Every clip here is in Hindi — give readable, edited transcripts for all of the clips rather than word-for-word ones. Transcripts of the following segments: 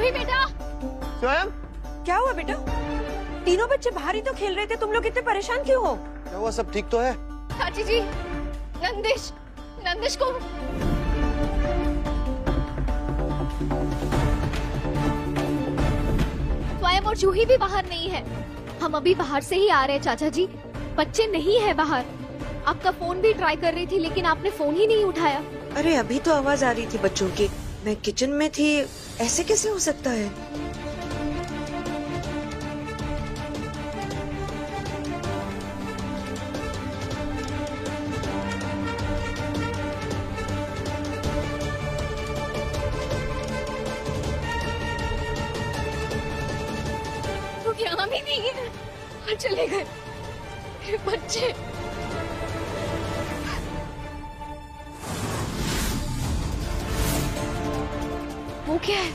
जूही बेटा। स्वयं क्या हुआ बेटा? तीनों बच्चे बाहर ही तो खेल रहे थे, तुम लोग इतने परेशान क्यों हो? क्या हुआ, सब ठीक तो है? चाची जी, नंदिश को स्वयं और जूही भी बाहर नहीं है। हम अभी बाहर से ही आ रहे हैं चाचा जी, बच्चे नहीं है बाहर। आपका फोन भी ट्राई कर रही थी लेकिन आपने फोन ही नहीं उठाया। अरे अभी तो आवाज आ रही थी बच्चों की, मैं किचन में थी, ऐसे कैसे हो सकता है? तो यहाँ भी नहीं है और चले गए मेरे बच्चे। वो क्या है?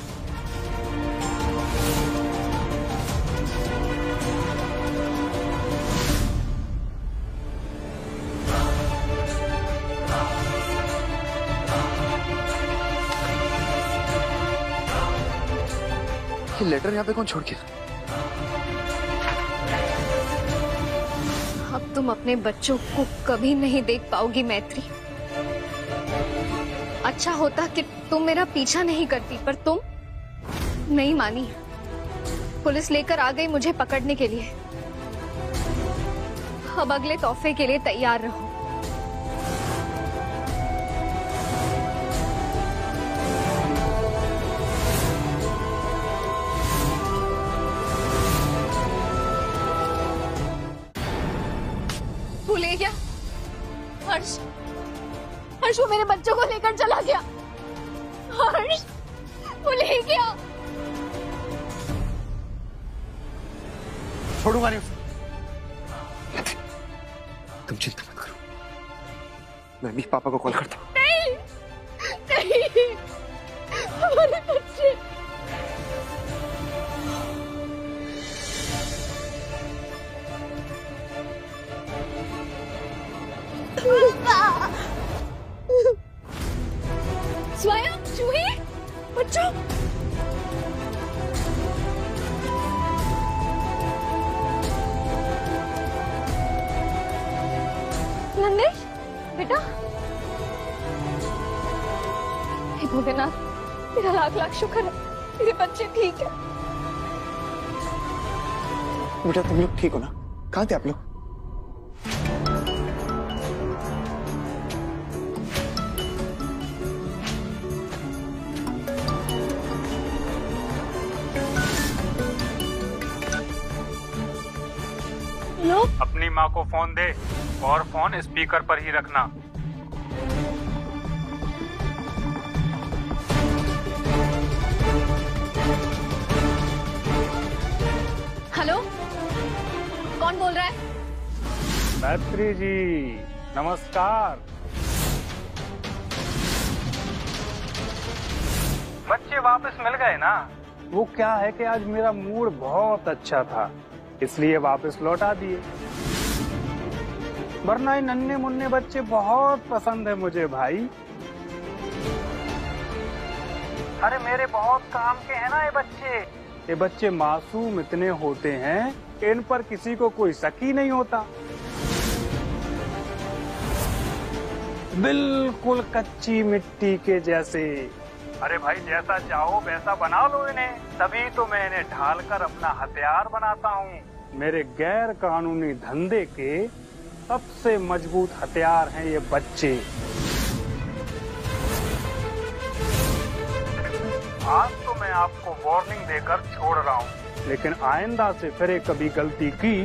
ये लेटर यहाँ पे कौन छोड़ गया? अब तुम अपने बच्चों को कभी नहीं देख पाओगी मैत्री। अच्छा होता कि तुम मेरा पीछा नहीं करती, पर तुम नहीं मानी। पुलिस लेकर आ गई मुझे पकड़ने के लिए। अब अगले तोहफे के लिए तैयार रहो। तू ले गया हर्ष, हर्ष वो मेरे बच्चों को लेकर चला गया। हर्ष वो ले गया। छोड़ूंगा नहीं उसे। तुम चिंता मत करो, मैं भी पापा को कॉल करता हूँ। नहीं नहीं, हमारे बच्चे। स्वयं, जूही, बच्चों। नंदिश बेटा, हे भोलेनाथ, तेरा लाख लाख शुक्र है, तेरे बच्चे ठीक है। बेटा तुम लोग ठीक हो ना? कहाँ थे आप लोग? अपनी माँ को फोन दे और फोन स्पीकर पर ही रखना। हेलो, कौन बोल रहा है? मैत्री जी नमस्कार। बच्चे वापस मिल गए ना? वो क्या है कि आज मेरा मूड बहुत अच्छा था, इसलिए वापस लौटा दिए। वरना ये नन्हे मुन्ने बच्चे बहुत पसंद है मुझे भाई। अरे मेरे बहुत काम के हैं ना ये बच्चे। ये बच्चे मासूम इतने होते हैं कि इन पर किसी को कोई शक ही नहीं होता। बिल्कुल कच्ची मिट्टी के जैसे। अरे भाई जैसा चाहो वैसा बना लो इन्हें, तभी तो मैं इन्हें ढालकर अपना हथियार बनाता हूँ। मेरे गैर कानूनी धंधे के सबसे मजबूत हथियार हैं ये बच्चे। आज तो मैं आपको वार्निंग देकर छोड़ रहा हूँ, लेकिन आइंदा से फिर कभी गलती की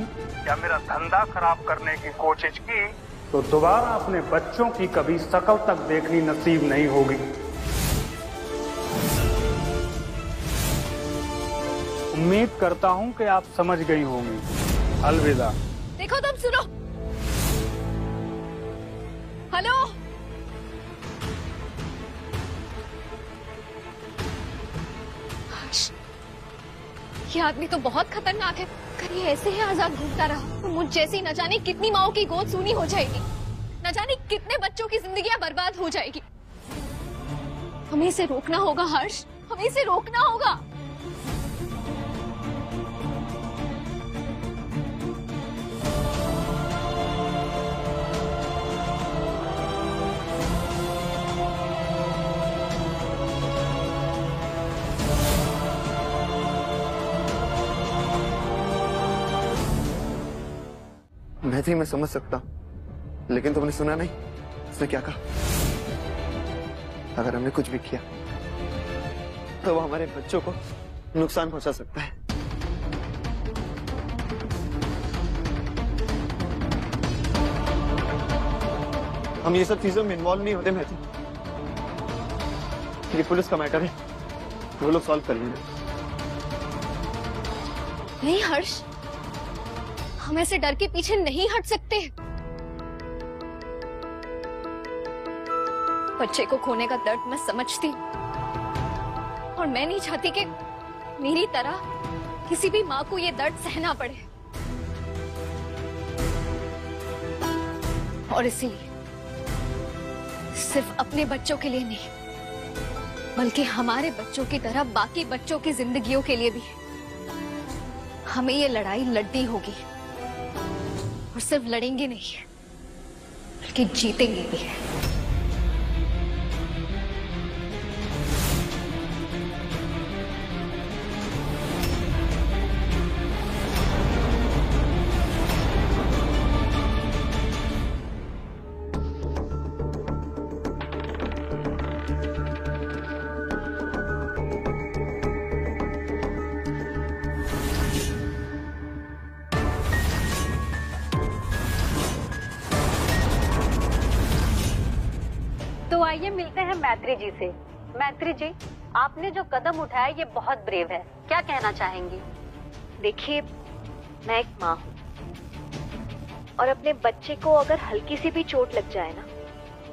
या मेरा धंधा खराब करने की कोशिश की तो दोबारा अपने बच्चों की कभी शक्ल तक देखनी नसीब नहीं होगी। उम्मीद करता हूँ कि आप समझ गई होंगी। अलविदा। देखो तुम सुनो। हेलो, ये आदमी तो बहुत खतरनाक है। अगर ये ऐसे ही आजाद घूमता रहा तो मुझ जैसी न जाने कितनी माओ की गोद सूनी हो जाएगी, न जाने कितने बच्चों की जिंदगियां बर्बाद हो जाएगी। हमें इसे रोकना होगा हर्ष, हमें इसे रोकना होगा। मैत्री, मैं समझ सकता हूँ, लेकिन तुमने सुना नहीं उसने क्या कहा? अगर हमने कुछ भी किया तो वो हमारे बच्चों को नुकसान पहुंचा सकता है। हम ये सब चीजों में इन्वॉल्व नहीं होते मैत्री। ये पुलिस का मैटर है, वो लोग सॉल्व कर लेंगे। नहीं हर्ष, हम ऐसे डर के पीछे नहीं हट सकते। बच्चे को खोने का दर्द मैं समझती हूँ, और मैं नहीं चाहती कि मेरी तरह किसी भी माँ को ये दर्द सहना पड़े। और इसीलिए सिर्फ अपने बच्चों के लिए नहीं, बल्कि हमारे बच्चों की तरह बाकी बच्चों की जिंदगियों के लिए भी हमें ये लड़ाई लड़नी होगी। और सिर्फ लड़ेंगे नहीं, बल्कि जीतेंगे भी। तो आइए मिलते हैं मैत्री जी से। मैत्री जी, आपने जो कदम उठाया ये बहुत ब्रेव है, क्या कहना चाहेंगी? देखिए, मैं एक माँ हूँ, और अपने बच्चे को अगर हल्की सी भी चोट लग जाए ना,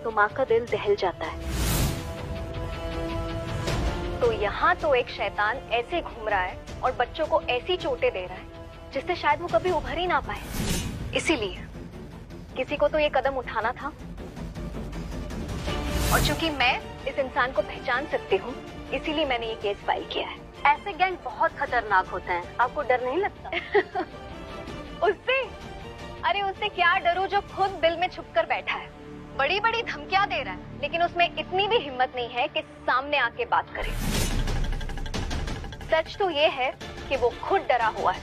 तो माँ का दिल दहल जाता है। तो यहाँ तो एक शैतान ऐसे घूम रहा है और बच्चों को ऐसी चोटें दे रहा है जिससे शायद वो कभी उभर ही ना पाए। इसीलिए किसी को तो ये कदम उठाना था, और चूंकि मैं इस इंसान को पहचान सकती हूँ, इसीलिए मैंने ये केस फाइल किया है। ऐसे गैंग बहुत खतरनाक होते हैं, आपको डर नहीं लगता? उससे? अरे उससे क्या डरो जो खुद बिल में छुपकर बैठा है। बड़ी बड़ी धमकियां दे रहा है, लेकिन उसमें इतनी भी हिम्मत नहीं है कि सामने आके बात करे। सच तो ये है कि वो खुद डरा हुआ है,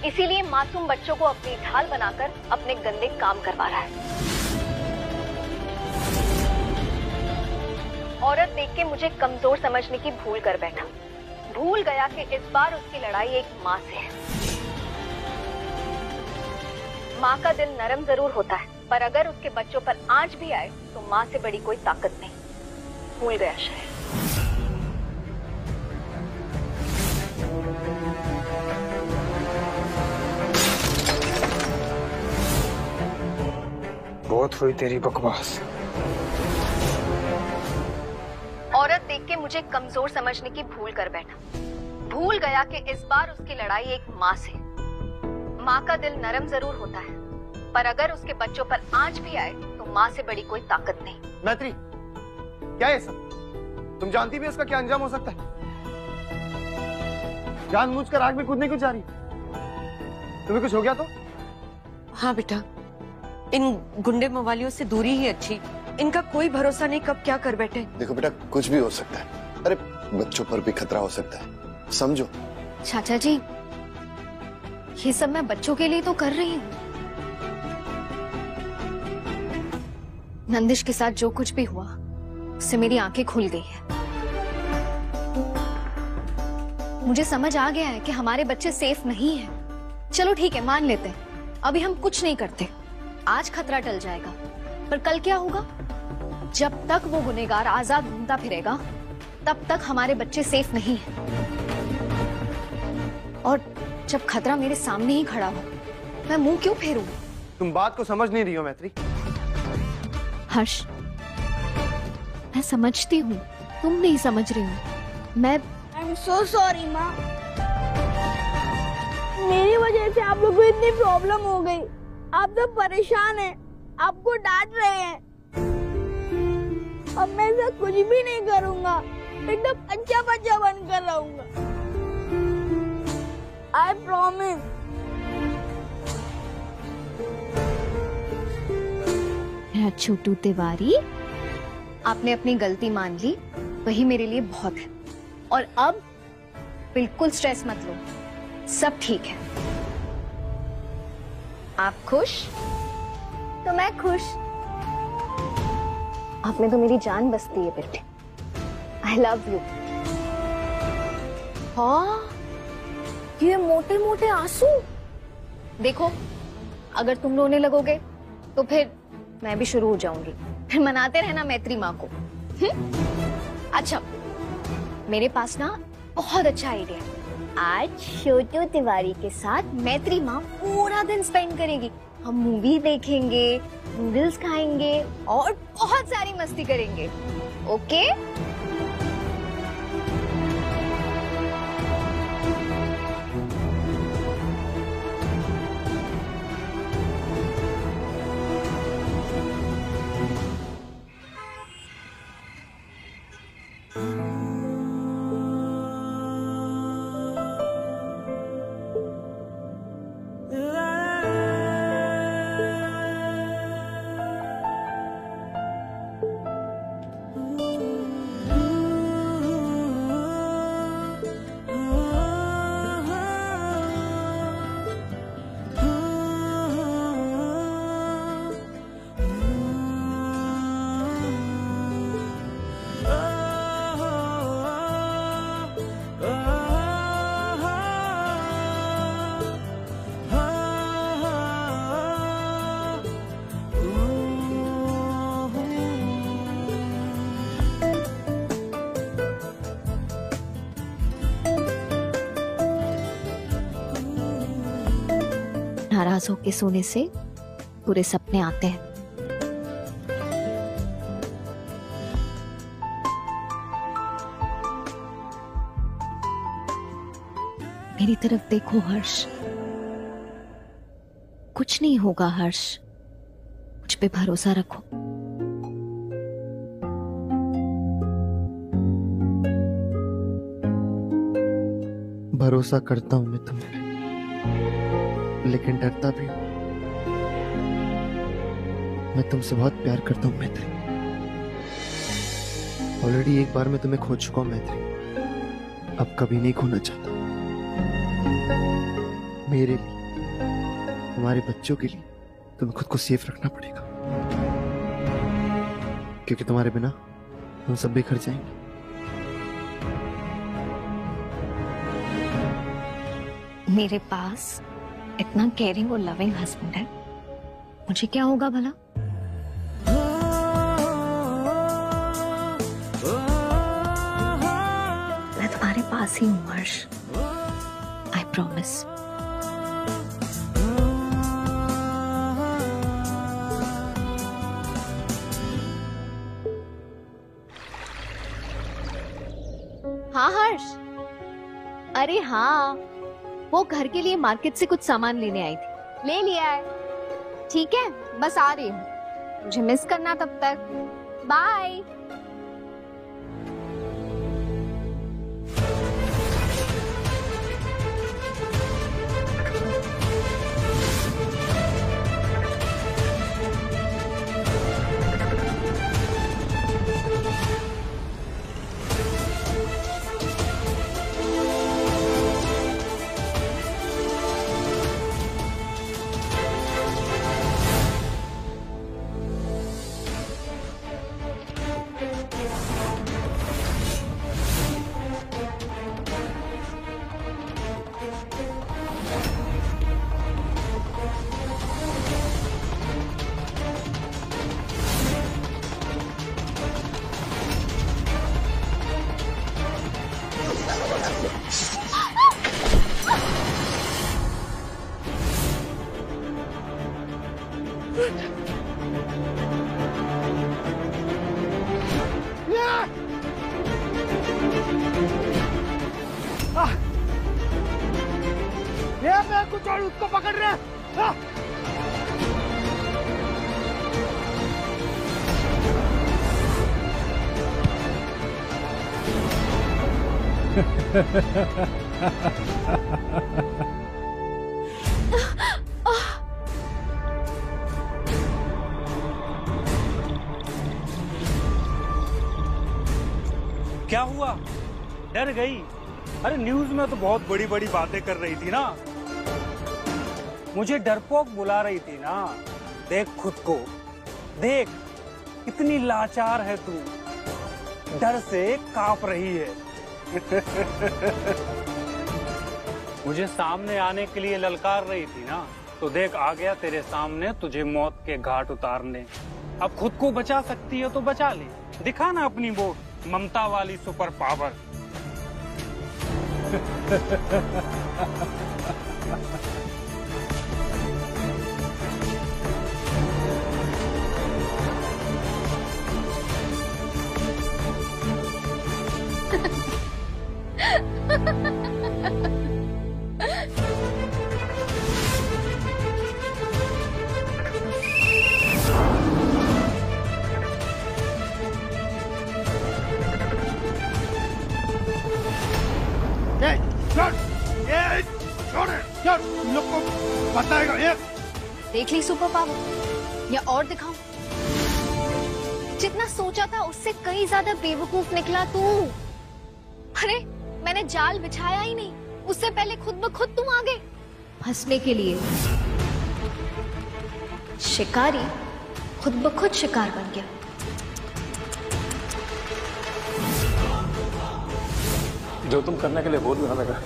इसीलिए मासूम बच्चों को अपनी ढाल बनाकर अपने गंदे काम करवा रहा है। औरत देख के मुझे कमजोर समझने की भूल कर बैठा। भूल गया कि इस बार उसकी लड़ाई एक माँ से है। माँ का दिल नरम जरूर होता है, पर अगर उसके बच्चों पर आंच भी आए तो माँ से बड़ी कोई ताकत नहीं। भूल गया शायद। बहुत हुई तेरी बकवास। औरत देख के मुझे कमजोर समझने की भूल कर बैठा। भूल गया कि इस बार उसकी लड़ाई एक माँ से। माँ का दिल नरम जरूर होता है, पर अगर उसके बच्चों पर आंच भी आए तो माँ से बड़ी कोई ताकत नहीं। मैत्री, क्या है सब? तुम जानती भी इसका क्या अंजाम हो सकता है? जानबूझकर आग में कूदने क्यों जा रही? तुम्हें कुछ हो गया तो? हाँ बेटा, इन गुंडे मवालियों से दूरी ही अच्छी। इनका कोई भरोसा नहीं कब क्या कर बैठे। देखो बेटा, कुछ भी हो सकता है। अरे बच्चों पर भी खतरा हो सकता है, समझो। चाचा जी, ये सब मैं बच्चों के लिए तो कर रही हूँ। नंदिश के साथ जो कुछ भी हुआ, उससे मेरी आंखें खुल गई है। मुझे समझ आ गया है कि हमारे बच्चे सेफ नहीं हैं। चलो ठीक है, मान लेते हैं अभी हम कुछ नहीं करते। आज खतरा टल जाएगा, पर कल क्या होगा? जब तक वो गुनहगार आजाद घूमता फिरेगा, तब तक हमारे बच्चे सेफ नहीं हैं। और जब खतरा मेरे सामने ही खड़ा हो, मैं मुंह क्यों फेरूं? तुम बात को समझ नहीं रही हो मैत्री। हर्ष, मैं समझती हूँ, तुम नहीं समझ रही हो। मैं I'm so sorry, माँ। मेरी वजह से आप लोगों को इतनी प्रॉब्लम हो गई। आप तो परेशान हैं, आपको डांट रहे हैं। अब मैं ऐसा कुछ भी नहीं करूँगा, एकदम अच्छा बच्चा बनकर रहूँगा। I promise। मेरा छोटू तिवारी, आपने अपनी गलती मान ली, वही मेरे लिए बहुत है। और अब बिल्कुल स्ट्रेस मत लो, सब ठीक है। आप खुश तो मैं खुश। आप में तो मेरी जान बसती है बेटे। I love you. हाँ, ये मोटे मोटे आंसू। देखो, अगर तुम रोने लगोगे तो फिर मैं भी शुरू हो जाऊंगी। फिर मनाते रहना मैत्री माँ को। अच्छा, मेरे पास ना बहुत अच्छा आइडिया है। आज छोटू तिवारी के साथ मैत्री माँ पूरा दिन स्पेंड करेगी। हम मूवी देखेंगे, नूडल्स खाएंगे और बहुत सारी मस्ती करेंगे। ओके? नाराज होके सोने से पूरे सपने आते हैं। मेरी तरफ देखो हर्ष, कुछ नहीं होगा हर्ष, मुझ पे भरोसा रखो। भरोसा करता हूं मैं तुम्हें, लेकिन डरता भी हूं। मैं तुमसे बहुत प्यार करता हूं मैत्री। ऑलरेडी एक बार मैं तुम्हें खो चुका हूं मैत्री, अब कभी नहीं खोना चाहता। मेरे लिए, हमारे बच्चों के लिए तुम्हें खुद को सेफ रखना पड़ेगा, क्योंकि तुम्हारे बिना हम सब बिखर जाएंगे। मेरे पास इतना केयरिंग और लविंग हस्बैंड है, मुझे क्या होगा भला? मैं तुम्हारे पास ही हूँ हर्ष, आई प्रॉमिस। हाँ हर्ष, अरे हाँ, वो घर के लिए मार्केट से कुछ सामान लेने आई थी, ले लिया है। ठीक है, बस आ रही हूँ, मुझे मिस करना तब तक। बाय। कुछ और उसको पकड़ रहे हैं। क्या हुआ? डर गई? अरे न्यूज में तो बहुत बड़ी बड़ी बातें कर रही थी ना। मुझे डरपोक बुला रही थी ना। देख खुद को, देख कितनी लाचार है तू, डर से कांप रही है। मुझे सामने आने के लिए ललकार रही थी ना, तो देख आ गया तेरे सामने तुझे मौत के घाट उतारने। अब खुद को बचा सकती है तो बचा ले, दिखा ना अपनी वो ममता वाली सुपर पावर। लोग को बताएगा ये। देख ली सुपर पावर, या और दिखाऊं? जितना सोचा था उससे कई ज्यादा बेवकूफ निकला तू। अरे मैंने जाल बिछाया ही नहीं, उससे पहले खुद ब खुद तुम आ गए फंसने के लिए। शिकारी खुद ब खुद शिकार बन गया। जो तुम करने के लिए बोल रहे हो बेटा,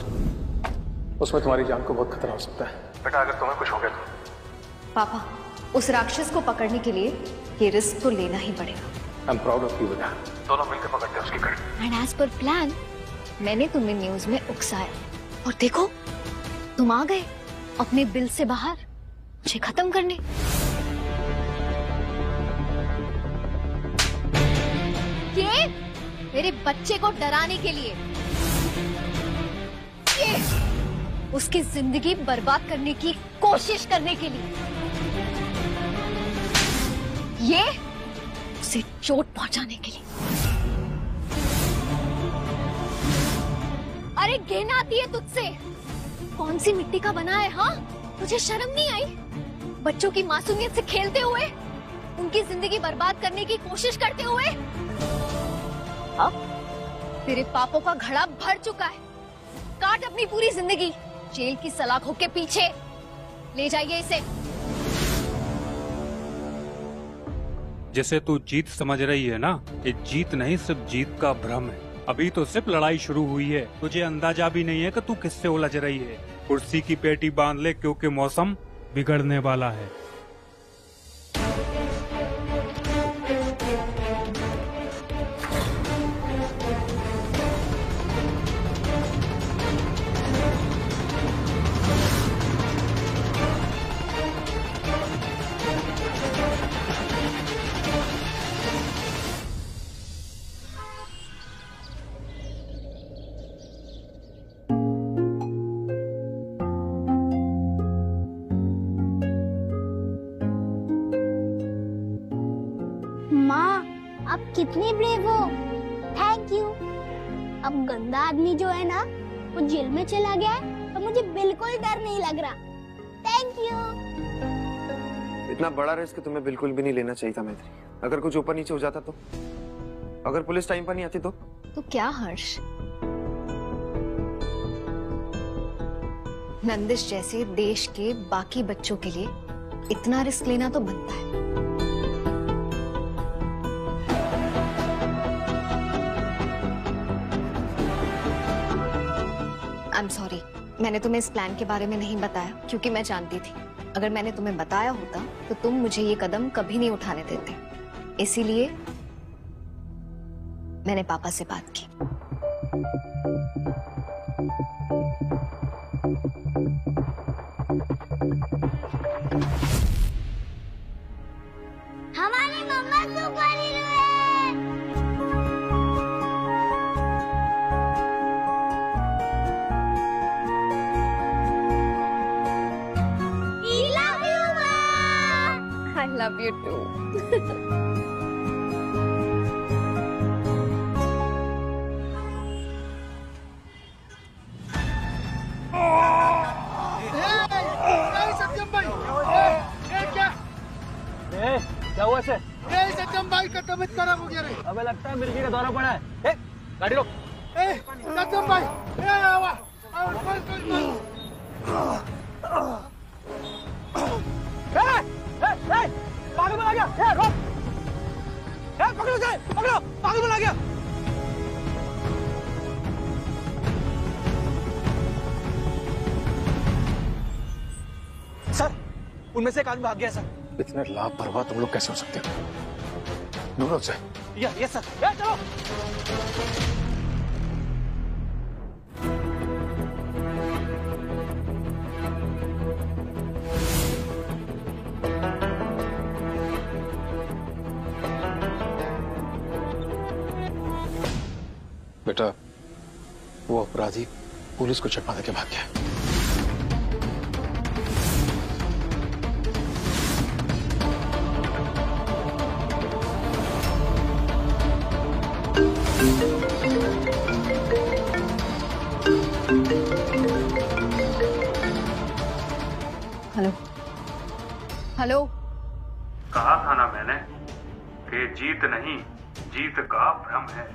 उसमें तुम्हारी जान को बहुत खतरा हो सकता है बेटा। अगर तुम्हें कुछ हो गया तो पापा, उस राक्षस को पकड़ने के लिए ये रिस्क तो लेना ही पड़ेगा। I am proud of you बेटा। दोनों मिलकर पकड़ते हैं उसकी कड़ी। एंड एज पर प्लान मैंने तुम्हें न्यूज में उकसाया, और देखो तुम आ गए अपने बिल से बाहर मुझे खत्म करने। ये मेरे बच्चे को डराने के लिए, ये उसकी जिंदगी बर्बाद करने की कोशिश करने के लिए, ये उसे चोट पहुंचाने के लिए। अरे घिन आती है तुझसे, कौन सी मिट्टी का बना है? हाँ, तुझे शर्म नहीं आई? बच्चों की मासूमियत से खेलते हुए, उनकी जिंदगी बर्बाद करने की कोशिश करते हुए। अब तेरे पापों का घड़ा भर चुका है। काट अपनी पूरी जिंदगी जेल की सलाखों के पीछे, ले जाइए इसे। जिसे तू जीत समझ रही है ना, ये जीत नहीं, सिर्फ जीत का भ्रम है। अभी तो सिर्फ लड़ाई शुरू हुई है, तुझे अंदाजा भी नहीं है कि तू किससे उलझ रही है। कुर्सी की पेटी बांध ले, क्योंकि मौसम बिगड़ने वाला है। आप कितनी ब्रेव हो। Thank you. अब गंदा आदमी जो है ना, वो जेल में चला गया है, तो मुझे बिल्कुल डर नहीं लग रहा। Thank you. इतना बड़ा रिस्क तुम्हें बिल्कुल भी नहीं लेना चाहिए था मैत्री। अगर कुछ ऊपर नीचे हो जाता तो, अगर पुलिस टाइम पर नहीं आती तो क्या हर्ष, नंदिश जैसे देश के बाकी बच्चों के लिए इतना रिस्क लेना तो बनता है। आई एम सॉरी, मैंने तुम्हें इस प्लान के बारे में नहीं बताया, क्योंकि मैं जानती थी अगर मैंने तुम्हें बताया होता तो तुम मुझे ये कदम कभी नहीं उठाने देते। इसीलिए मैंने पापा से बात की। हमारी मम्मा सुपर हीरो है। I love you too. सत्यम भाई, क्या हुआ इसे? सत्यम भाई का तबीयत खराब हो गया रे। अबे लगता है मिर्गी का दौरा पड़ा है। गाड़ी रोक। सत्यम भाई, पागल बना गया। रोक, पकड़ो उसे, पकड़ो, पागल बना गया। सर, उनमें से एक आदमी भाग गया सर। इतने लापरवाह तुम लोग कैसे हो सकते हो? ढूंढो उसे। Yes sir. चलो। बेटा, वो अपराधी पुलिस को चकमा देके भाग गया। Hello hello. कहा था ना मैंने कि जीत नहीं, जीत का भ्रम है।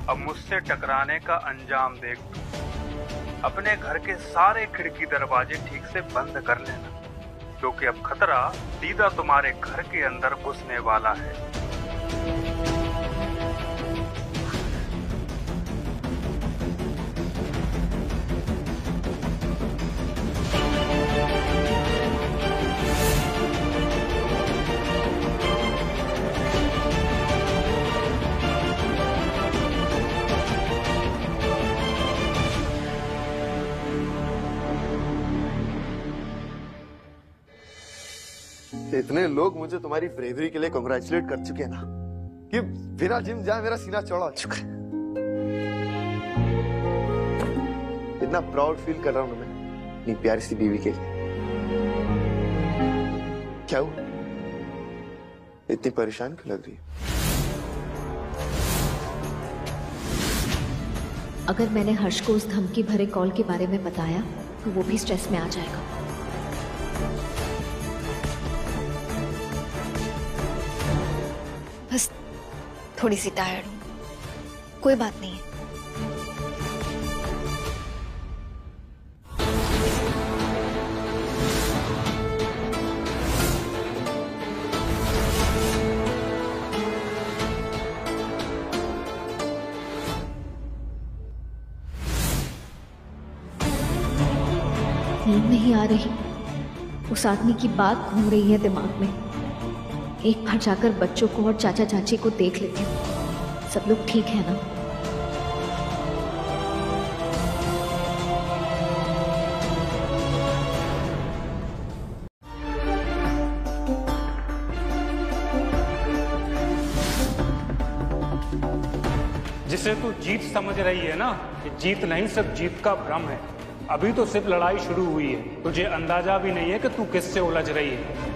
अब मुझसे टकराने का अंजाम देख तू। अपने घर के सारे खिड़की दरवाजे ठीक से बंद कर लेना, क्योंकि अब खतरा सीधा तुम्हारे घर के अंदर घुसने वाला है। इतने लोग मुझे तुम्हारी ब्रेवरी के लिए कांग्रेचुलेट कर चुके हैं ना कि बिना जिम जाए मेरा सीना चौड़ा हो चुका है। इतना प्राउड फील कर रहा हूं मैं अपनी प्यारी सी बीवी के लिए। क्या हुआ, इतनी परेशान क्यों लग रही है? अगर मैंने हर्ष को उस धमकी भरे कॉल के बारे में बताया तो वो भी स्ट्रेस में आ जाएगा। बस थोड़ी सी टायर्ड हूं, कोई बात नहीं है। नींद नहीं आ रही, उस आदमी की बात घूम रही है दिमाग में। एक बार जाकर बच्चों को और चाचा चाची को देख लेती हूँ। सब लोग ठीक है ना? जिसे तू जीत समझ रही है ना, कि जीत नहीं सिर्फ जीत का भ्रम है। अभी तो सिर्फ लड़ाई शुरू हुई है, तुझे अंदाजा भी नहीं है कि तू किससे उलझ रही है।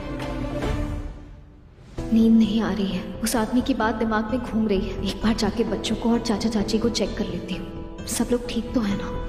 नींद नहीं आ रही है, उस आदमी की बात दिमाग में घूम रही है। एक बार जाके बच्चों को और चाचा चाची को चेक कर लेती हूँ। सब लोग ठीक तो है ना?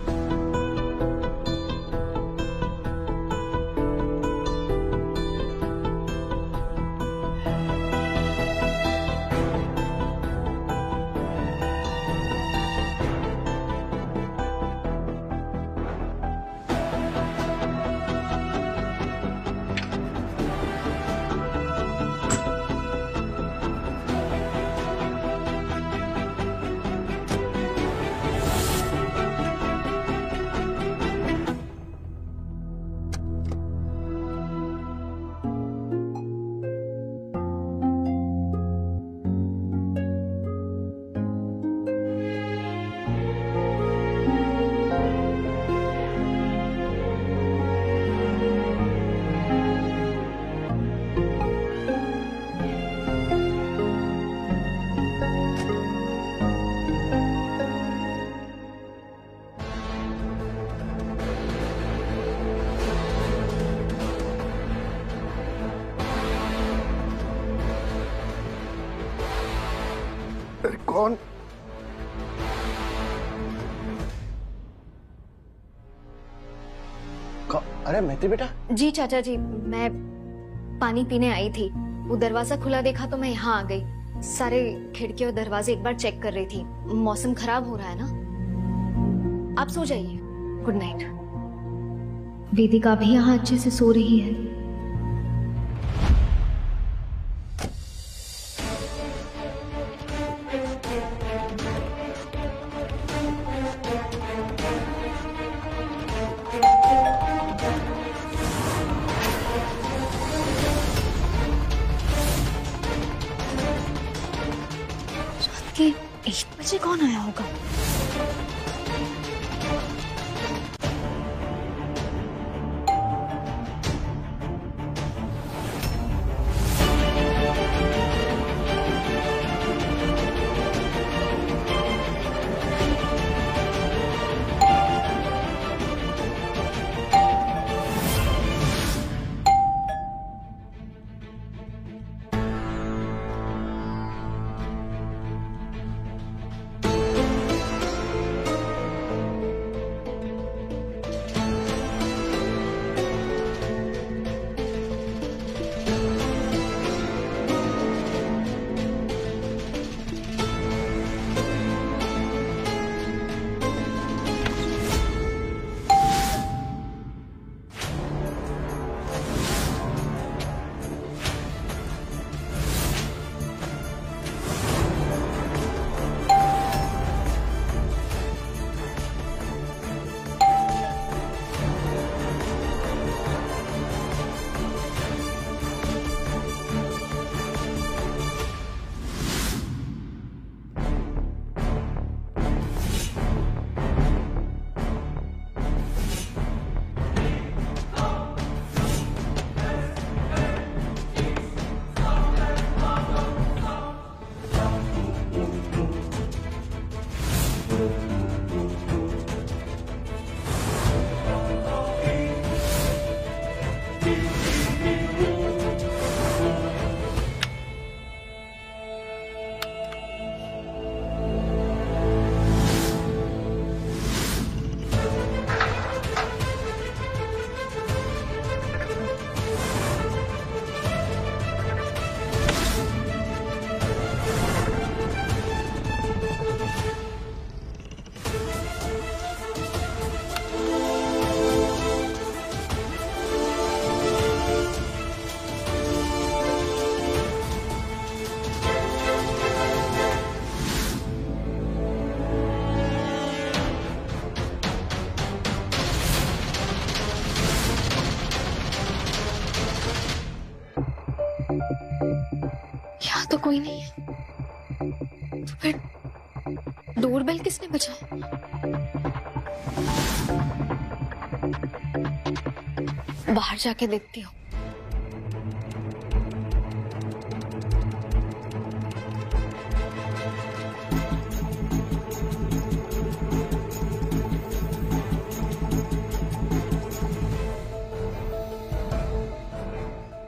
कौन? अरे मैत्री बेटा। जी चाचा जी, मैं पानी पीने आई थी, वो दरवाजा खुला देखा तो मैं यहाँ आ गई। सारे खिड़की और दरवाजे एक बार चेक कर रही थी। मौसम खराब हो रहा है ना। आप सो जाइए, गुड नाइट। वेदिका भी यहाँ अच्छे से सो रही है। रात के 1 बजे कौन आया होगा? यहाँ तो कोई नहीं है, तो फिर डोरबेल किसने बजाया? बाहर जाके देखती हूँ।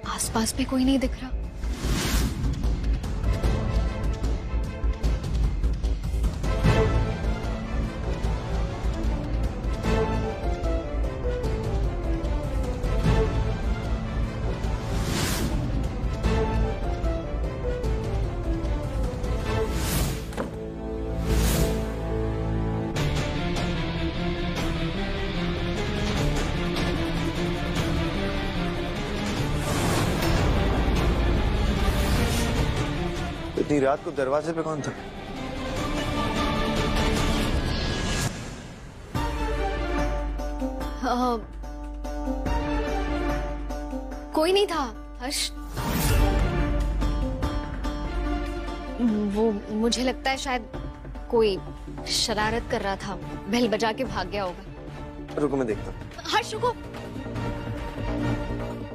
आसपास भी कोई नहीं दिख रहा। इतनी रात को दरवाजे पे कौन था? कोई नहीं था हर्ष। वो मुझे लगता है शायद कोई शरारत कर रहा था, बेल बजा के भाग गया होगा। रुको मैं देखता हूँ। हर्ष रुको,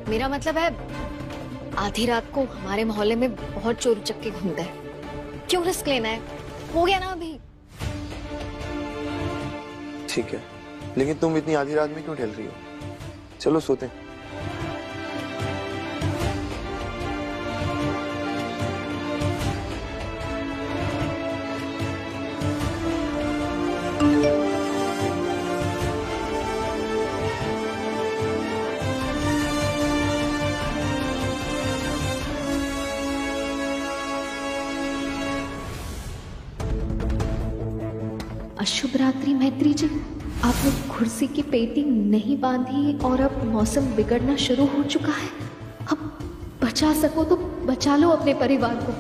मेरा मतलब है आधी रात को हमारे मोहल्ले में बहुत चोर उचक्के घूमते हैं, क्यों रिस्क लेना है? हो गया ना अभी। ठीक है, लेकिन तुम इतनी आधी रात में क्यों टहल रही हो? चलो सोते हैं। अशुभ रात्रि मैत्री जी। आपने कुर्सी की पेटी नहीं बांधी और अब मौसम बिगड़ना शुरू हो चुका है। अब बचा सको तो बचा लो अपने परिवार को।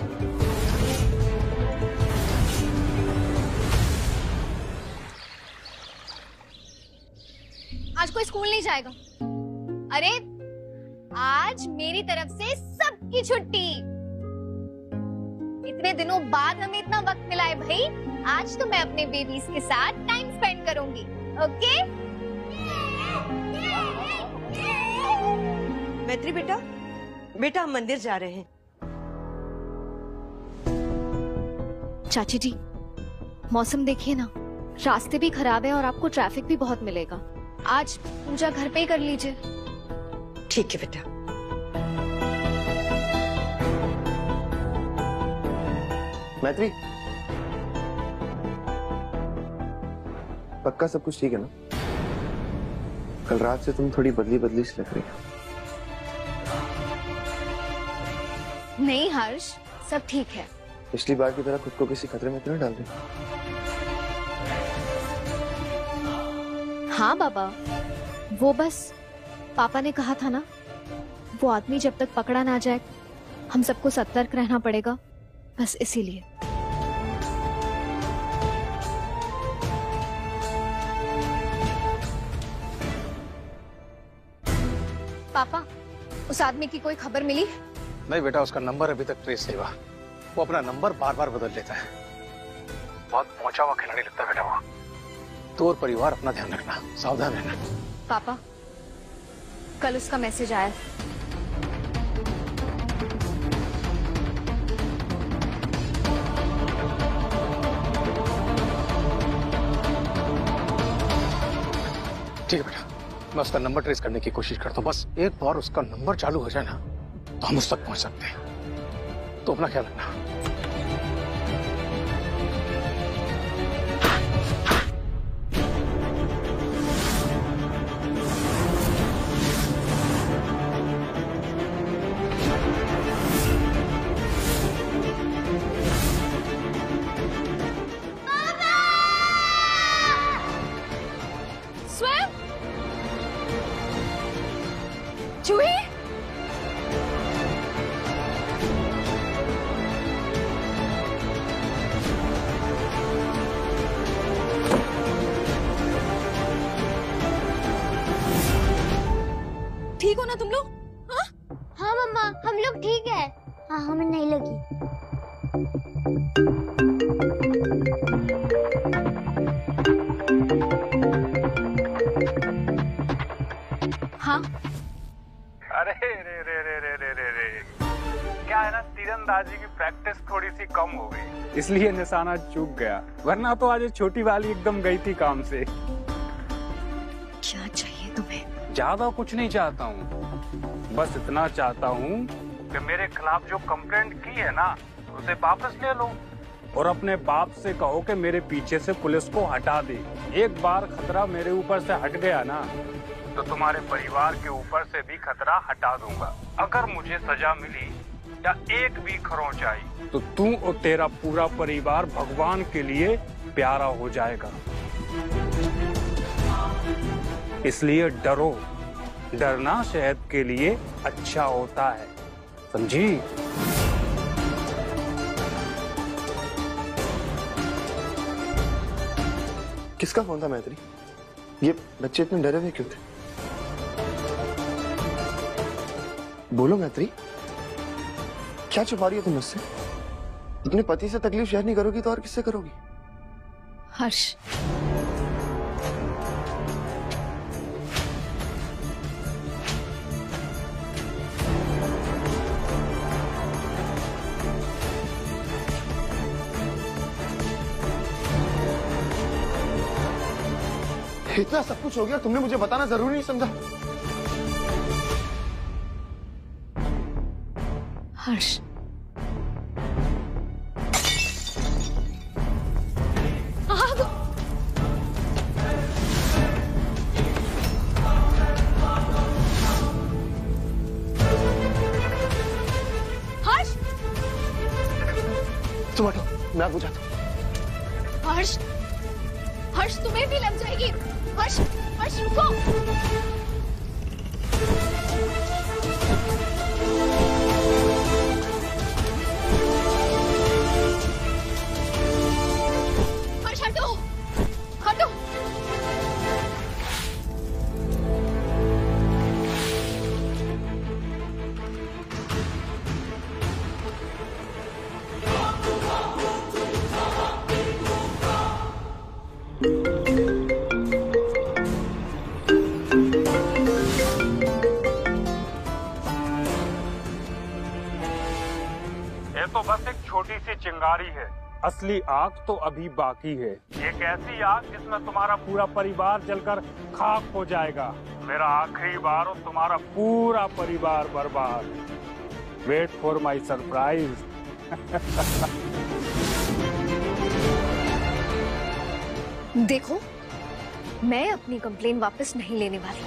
आज कोई स्कूल नहीं जाएगा। अरे आज मेरी तरफ से सबकी छुट्टी। इतने दिनों बाद हमें इतना वक्त मिला है भाई, आज तो मैं अपने बेबीज के साथ टाइम स्पेंड करूंगी। ओके? मैत्री बेटा, बेटा हम मंदिर जा रहे हैं। चाची जी, मौसम देखिए ना, रास्ते भी खराब है और आपको ट्रैफिक भी बहुत मिलेगा। आज पूजा घर पे ही कर लीजिए। ठीक है बेटा। मैत्री, पक्का सब कुछ ठीक है ना? कल रात से तुम थोड़ी बदली बदली सी लग रही हो। नहीं हर्ष, सब ठीक है। पिछली बार की तरह खुद को किसी खतरे में तो नहीं डाल रही? हाँ बाबा, वो बस पापा ने कहा था ना, वो आदमी जब तक पकड़ा ना जाए हम सबको सतर्क रहना पड़ेगा, बस इसीलिए। पापा, उस आदमी की कोई खबर मिली? नहीं बेटा, उसका नंबर अभी तक ट्रेस नहीं हुआ। वो अपना नंबर बार बार बदल लेता है। बहुत पहुंचा हुआ खिलाड़ी लगता है बेटा वो। तो और परिवार अपना ध्यान रखना, सावधान रहना। पापा, कल उसका मैसेज आया। ठीक है बेटा, मैं उसका नंबर ट्रेस करने की कोशिश करता हूँ। बस एक बार उसका नंबर चालू हो जाए ना तो हम उस तक पहुंच सकते हैं। तो अपना ख्याल रखना। चूही, ठीक हो ना तुम लोग? हाँ मम्मा, हम लोग ठीक है। हाँ, हमें नहीं लगी। हाँ? अरे रे रे रे रे रे रे रे, क्या है ना, तीरंदाजी की प्रैक्टिस थोड़ी सी कम हो गई, इसलिए निशाना चूक गया, वरना तो आज छोटी वाली एकदम गई थी काम से। क्या चाहिए तुम्हें? ज्यादा कुछ नहीं चाहता हूँ, बस इतना चाहता हूँ कि मेरे खिलाफ जो कंप्लेंट की है ना, उसे वापस ले लो और अपने बाप से कहो कि मेरे पीछे से पुलिस को हटा दे। एक बार खतरा मेरे ऊपर से हट गया ना, तो तुम्हारे परिवार के ऊपर से भी खतरा हटा दूंगा। अगर मुझे सजा मिली या एक भी खरोंच आई तो तू और तेरा पूरा परिवार भगवान के लिए प्यारा हो जाएगा। इसलिए डरो, डरना सेहत के लिए अच्छा होता है, समझी? किसका फोन था मैत्री? ये बच्चे इतने डरे हुए क्यों थे? बोलो मैत्री, क्या छुपा रही हो तुम मुझसे? अपने पति से तकलीफ शेयर नहीं करोगी तो और किससे करोगी? हर्ष, इतना सब कुछ हो गया, तुमने मुझे बताना जरूरी नहीं समझा? हर्ष, आग! हर्ष, तुम हटो, मैं आग बुझाता हूं। हर्ष, हर्ष तुम्हें भी लग जाएगी। हर्ष, हर्ष रुको। हर्ष हटो, हटो। ये तो बस एक छोटी सी चिंगारी है, असली आग तो अभी बाकी है। एक ऐसी आग जिसमें तुम्हारा पूरा परिवार जलकर खाक हो जाएगा। मेरा आखिरी बार और तुम्हारा पूरा परिवार बर्बाद। Wait for my surprise. देखो, मैं अपनी कंप्लेन वापस नहीं लेने वाली।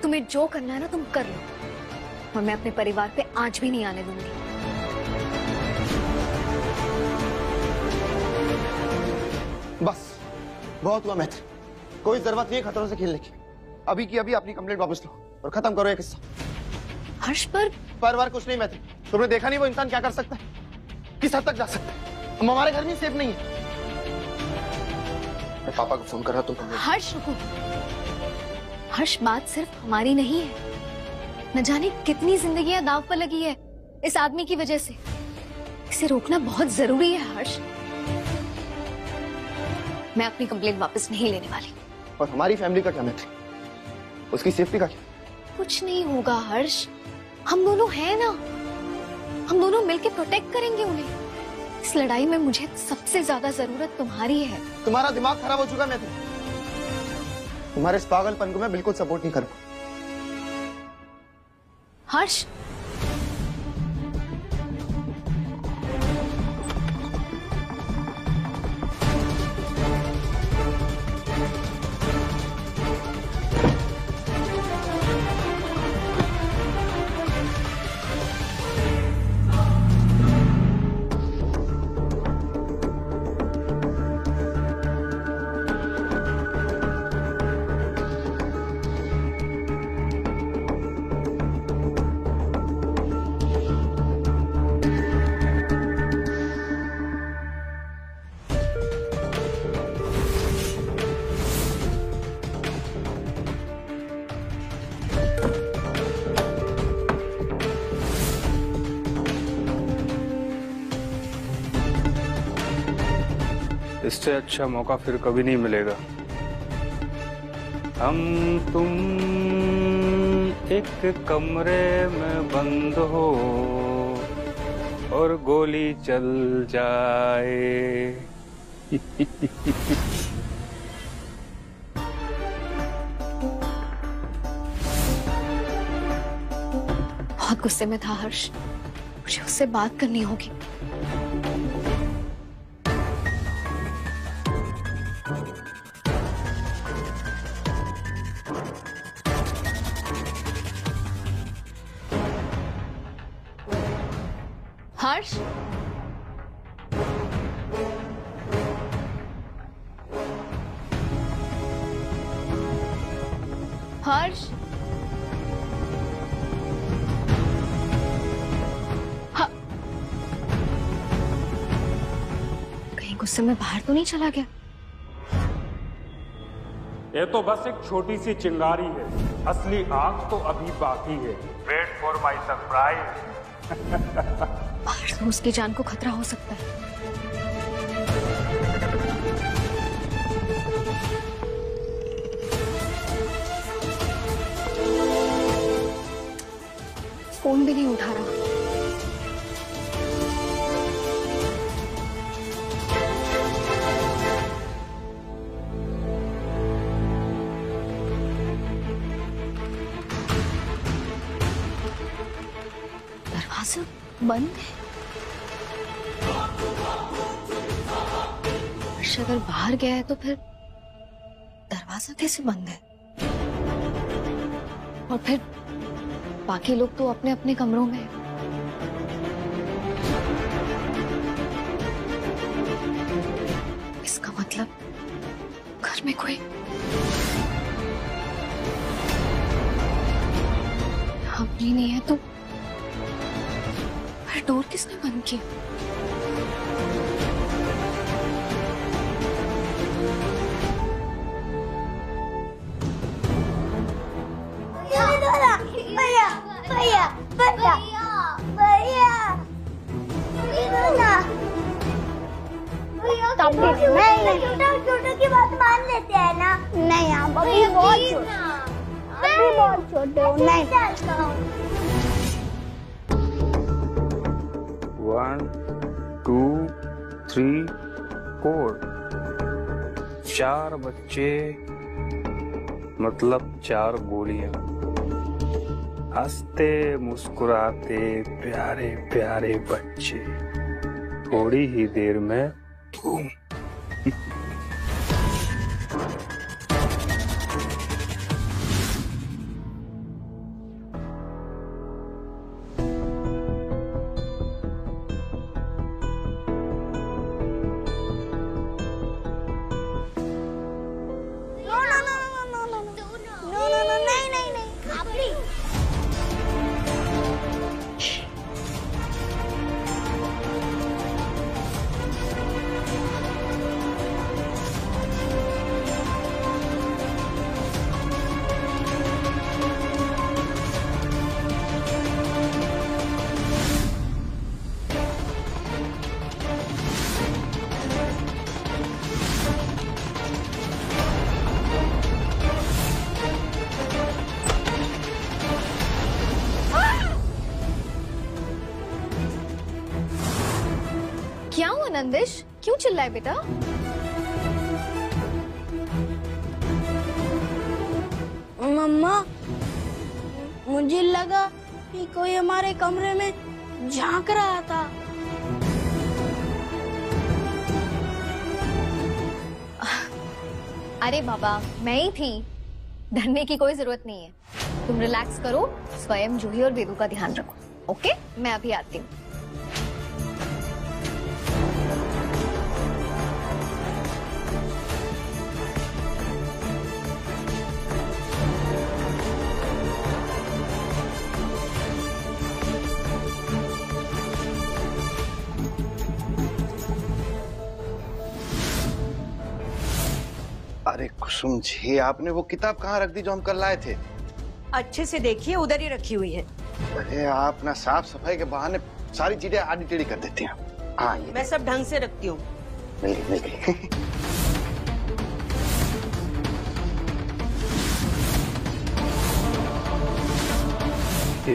तुम्हें जो करना है ना तुम कर लो, और मैं अपने परिवार पे आंच भी नहीं आने दूंगी। बस बहुत हुआ मैत्री, कोई जरूरत नहीं है खतरों से खेलने की। अभी की अभी अपनी कंप्लेंट वापस लो और खत्म करो ये किस्सा। हर्ष पर कुछ नहीं मैत्री, तुमने देखा नहीं वो इंसान क्या कर सकता है, किस हद तक जा सकता है। हम हमारे घर में सेफ नहीं है। मैं पापा को फोन कर रहा तुम। हर्ष रुको। हर्ष बात सिर्फ हमारी नहीं है, न जाने कितनी जिंदगियां दांव पर लगी है इस आदमी की वजह से। इसे रोकना बहुत जरूरी है हर्ष। मैं अपनी कंप्लेंट वापस नहीं लेने वाली। और हमारी फैमिली का क्या मैत्री, उसकी सेफ्टी का क्या? कुछ नहीं होगा हर्ष, हम दोनों हैं ना, हम दोनों मिलके प्रोटेक्ट करेंगे उन्हें। इस लड़ाई में मुझे सबसे ज्यादा जरूरत तुम्हारी है। तुम्हारा दिमाग खराब हो चुका मैत्री, तुम्हारे इस पागलपन को मैं बिल्कुल सपोर्ट नहीं करूंगा। हर्ष, इससे अच्छा मौका फिर कभी नहीं मिलेगा। हम तुम एक कमरे में बंद हो और गोली चल जाए। बहुत गुस्से में था हर्ष, मुझे उससे बात करनी होगी। हर्ष, हर्ष, कहीं गुस्से में बाहर तो नहीं चला गया? ये तो बस एक छोटी सी चिंगारी है, असली आग तो अभी बाकी है। Wait for my surprise. बाहर से उसकी जान को खतरा हो सकता है। फोन भी नहीं उठा रहा। दरवाजा बंद है। हर्ष अगर बाहर गया है तो फिर दरवाजा कैसे बंद है? और फिर बाकी लोग तो अपने अपने कमरों में हैं। इसका मतलब घर घर में कोई अपनी नहीं है तो फिर डोर किसने बंद किया? भैया भैया भैया भैया छोटो की बात मान लेते हैं ना? नहीं आप अभी बहुत छोटे, अभी बहुत छोटे हो। नहीं 1 2 3 4 4 बच्चे मतलब 4 गोलियां। हंसते मुस्कुराते प्यारे प्यारे बच्चे, थोड़ी ही देर में बूम। क्या हुआ नंदिश, क्यों चिल्लाए बेटा? मम्मा मुझे लगा कि कोई हमारे कमरे में झांक रहा था। अरे बाबा मैं ही थी, डरने की कोई जरूरत नहीं है। तुम रिलैक्स करो, स्वयं जूही और वेदू का ध्यान रखो। ओके, मैं अभी आती हूँ। अरे कुसुम जी, आपने वो किताब कहाँ रख दी जो हम कल लाए थे? अच्छे से देखिए, उधर ही रखी हुई है। अरे आप ना साफ सफाई के बहाने सारी चीजें आड़ी टेढ़ी कर देती हैं। हाँ ये मैं सब ढंग से रखती हूँ। मिल गई।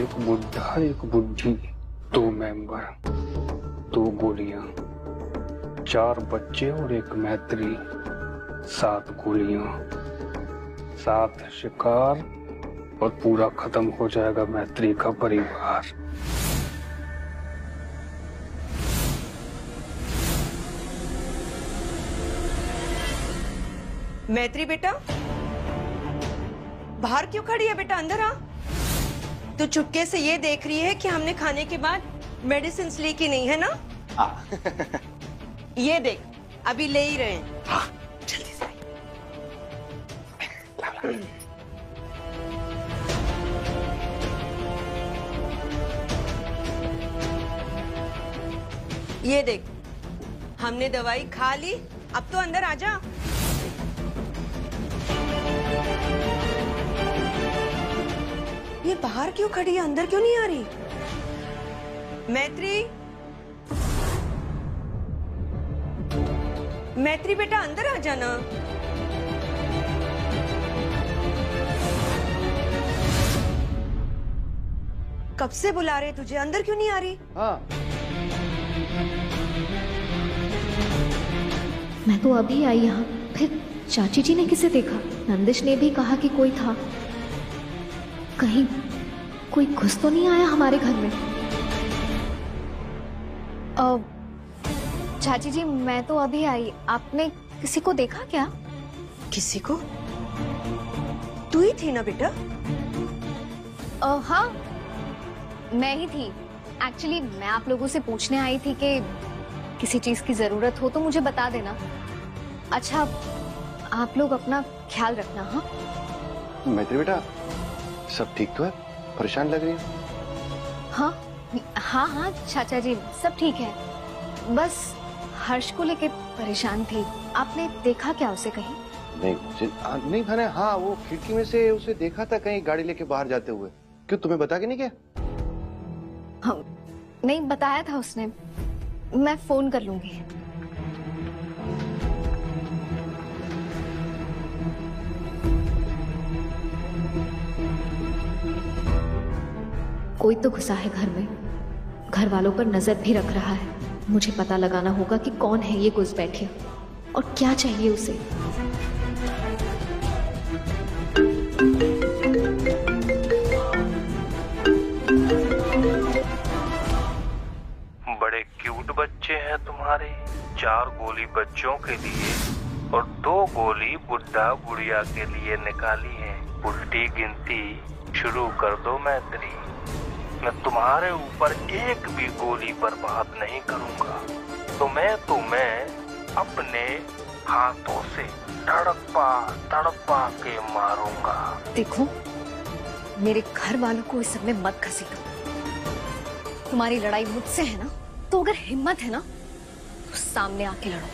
एक बुढ़ा एक बुढ़ी, 2 मेंबर, 2 गोलियां, 4 बच्चे और एक मैत्री, 7 गोलियां, 7 शिकार और पूरा खत्म हो जाएगा मैत्री का परिवार। मैत्री बेटा, बाहर क्यों खड़ी है बेटा? अंदर आ। तो चुपके से ये देख रही है कि हमने खाने के बाद मेडिसिन ली कि नहीं, है ना? ये देख, अभी ले ही रहे हैं। हाँ, जल्दी से। ये देख, हमने दवाई खा ली, अब तो अंदर आ जा। ये बाहर क्यों खड़ी है, अंदर क्यों नहीं आ रही? मैत्री, मैत्री बेटा अंदर आ जाना। कब से बुला रहे तुझे, अंदर क्यों नहीं आ रही? हाँ। मैं तो अभी आई यहाँ, फिर चाची जी ने किसे देखा? नंदिश ने भी कहा कि कोई था। कहीं कोई घुस तो नहीं आया हमारे घर में? चाची जी मैं तो अभी आई, आपने किसी को देखा क्या? किसी को? तू ही थी ना बेटा? हाँ मैं ही थी। एक्चुअली मैं आप लोगों से पूछने आई थी कि किसी चीज की जरूरत हो तो मुझे बता देना। अच्छा आप लोग अपना ख्याल रखना। हाँ मैत्री बेटा, सब ठीक तो है? परेशान लग रही है? हाँ हाँ हाँ चाचा जी, सब ठीक है। बस हर्ष को लेके परेशान थी। आपने देखा क्या उसे कहीं? नहीं मैंने, हाँ वो खिड़की में से उसे देखा था कहीं गाड़ी लेके बाहर जाते हुए। क्यों, तुम्हें बता के नहीं क्या? हाँ नहीं बताया था उसने। मैं फोन कर लूंगी। कोई तो घुसा है घर में, घर वालों पर नजर भी रख रहा है। मुझे पता लगाना होगा कि कौन है ये घुसपैठिया और क्या चाहिए उसे। बड़े क्यूट बच्चे हैं तुम्हारे। 4 गोली बच्चों के लिए और 2 गोली बुढ़ा बुढ़िया के लिए निकाली है। उल्टी गिनती शुरू कर दो मैत्री। मैं तुम्हारे ऊपर एक भी गोली बर्बाद नहीं करूंगा। तो मैं तुम्हें अपने हाथों से तड़पा तड़पा के मारूंगा। देखो, मेरे घर वालों को इस सब में मत घसीटो। तुम्हारी लड़ाई मुझसे है ना, तो अगर हिम्मत है ना तो सामने आके लड़ो।